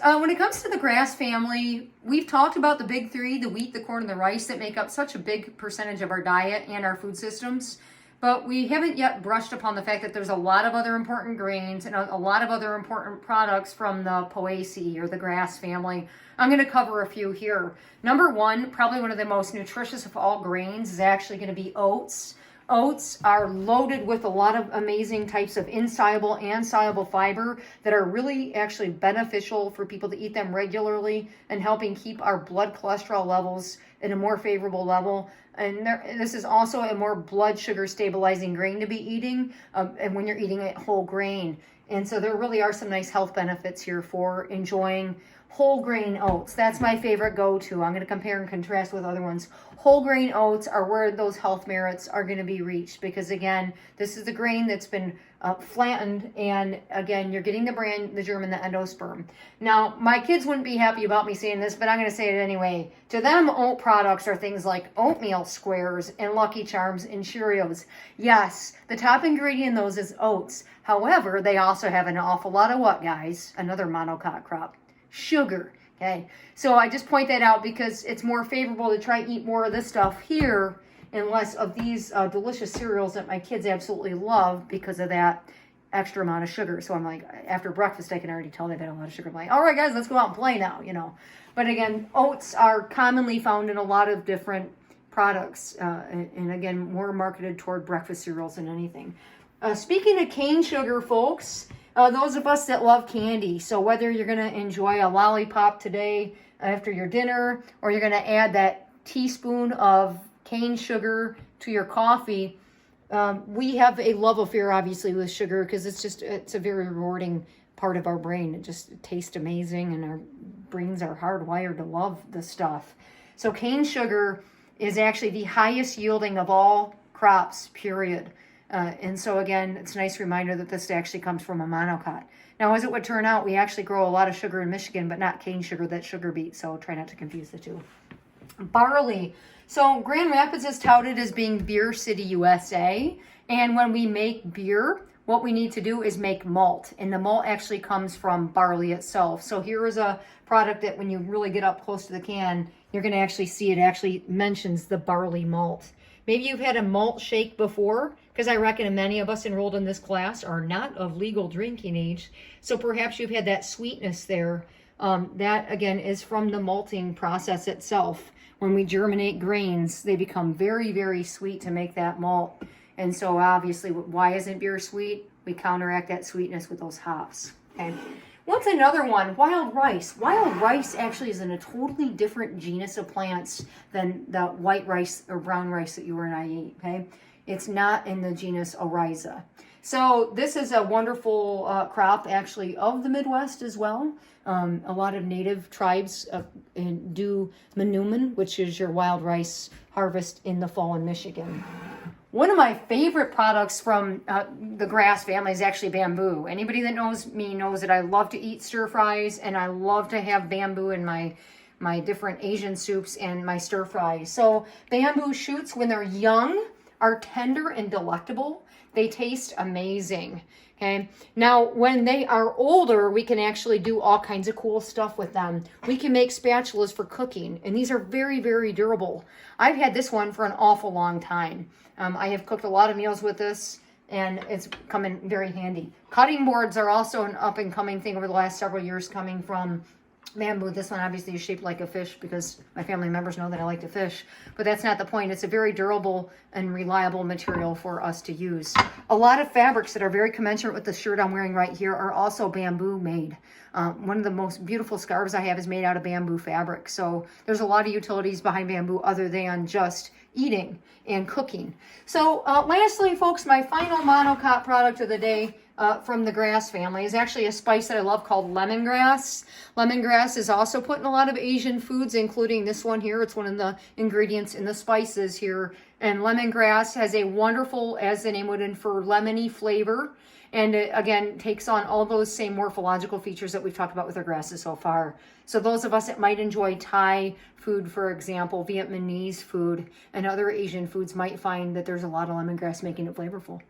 When it comes to the grass family, we've talked about the big three, the wheat, the corn, and the rice that make up such a big percentage of our diet and our food systems. But we haven't yet brushed upon the fact that there's a lot of other important grains and a lot of other important products from the Poaceae or the grass family. I'm going to cover a few here. Number one, probably one of the most nutritious of all grains is actually going to be oats. Oats are loaded with a lot of amazing types of insoluble and soluble fiber that are really actually beneficial for people to eat them regularly and helping keep our blood cholesterol levels at a more favorable level. And this is also a more blood sugar stabilizing grain to be eating, and when you're eating it whole grain. And so there really are some nice health benefits here for enjoying whole grain oats. That's my favorite go-to. I'm going to compare and contrast with other ones. Whole grain oats are where those health merits are going to be reached because, again, this is the grain that's been flattened, and again, you're getting the bran, the germ, and the endosperm. Now, my kids wouldn't be happy about me saying this, but I'm going to say it anyway. To them, oat products are things like oatmeal squares and Lucky Charms and Cheerios. Yes, the top ingredient in those is oats. However, they also have an awful lot of what, guys? Another monocot crop. Sugar. Okay, so I just point that out because it's more favorable to try to eat more of this stuff here and less of these delicious cereals that my kids absolutely love because of that extra amount of sugar. So I'm like, after breakfast, I can already tell they've had a lot of sugar. I'm like, all right, guys, let's go out and play now, you know. But again, oats are commonly found in a lot of different products, and again, more marketed toward breakfast cereals than anything. Speaking of cane sugar, folks, those of us that love candy, so whether you're going to enjoy a lollipop today after your dinner, or you're going to add that teaspoon of cane sugar to your coffee, we have a love affair, obviously, with sugar because it's a very rewarding part of our brain. It just tastes amazing, and our brains are hardwired to love the stuff. So cane sugar is actually the highest yielding of all crops, period. And so again, it's a nice reminder that this actually comes from a monocot. Now, as it would turn out, we actually grow a lot of sugar in Michigan, but not cane sugar, that's sugar beet, so try not to confuse the two. Barley. So Grand Rapids is touted as being Beer City, USA, and when we make beer, what we need to do is make malt, and the malt actually comes from barley itself. So here is a product that when you really get up close to the can, you're going to actually see it actually mentions the barley malt. Maybe you've had a malt shake before, because I reckon many of us enrolled in this class are not of legal drinking age. So perhaps you've had that sweetness there. That, again, is from the malting process itself. When we germinate grains, they become very, very sweet to make that malt. And so obviously, why isn't beer sweet? We counteract that sweetness with those hops. Okay. What's another one? Wild rice. Wild rice actually is in a totally different genus of plants than the white rice or brown rice that you and I eat, okay? It's not in the genus Oryza. So this is a wonderful crop actually of the Midwest as well. A lot of native tribes do manoomin, which is your wild rice harvest in the fall in Michigan. One of my favorite products from the grass family is actually bamboo. Anybody that knows me knows that I love to eat stir fries, and I love to have bamboo in my different Asian soups and my stir fries. So bamboo shoots, when they're young, are tender and delectable. They taste amazing. Okay. Now, when they are older, we can actually do all kinds of cool stuff with them. We can make spatulas for cooking, and these are very, very durable. I've had this one for an awful long time. I have cooked a lot of meals with this, and it's come in very handy. Cutting boards are also an up-and-coming thing over the last several years coming from bamboo. This one obviously is shaped like a fish because my family members know that I like to fish, but that's not the point. It's a very durable and reliable material for us to use. A lot of fabrics that are very commensurate with the shirt I'm wearing right here are also bamboo made. One of the most beautiful scarves I have is made out of bamboo fabric. So there's a lot of utilities behind bamboo other than just eating and cooking. So lastly, folks, my final monocot product of the day from the grass family is actually a spice that I love called lemongrass. Lemongrass is also put in a lot of Asian foods, including this one here. It's one of the ingredients in the spices here. And lemongrass has a wonderful, as the name would infer, lemony flavor. And it, again, takes on all those same morphological features that we've talked about with our grasses so far. So those of us that might enjoy Thai food, for example, Vietnamese food, and other Asian foods might find that there's a lot of lemongrass making it flavorful.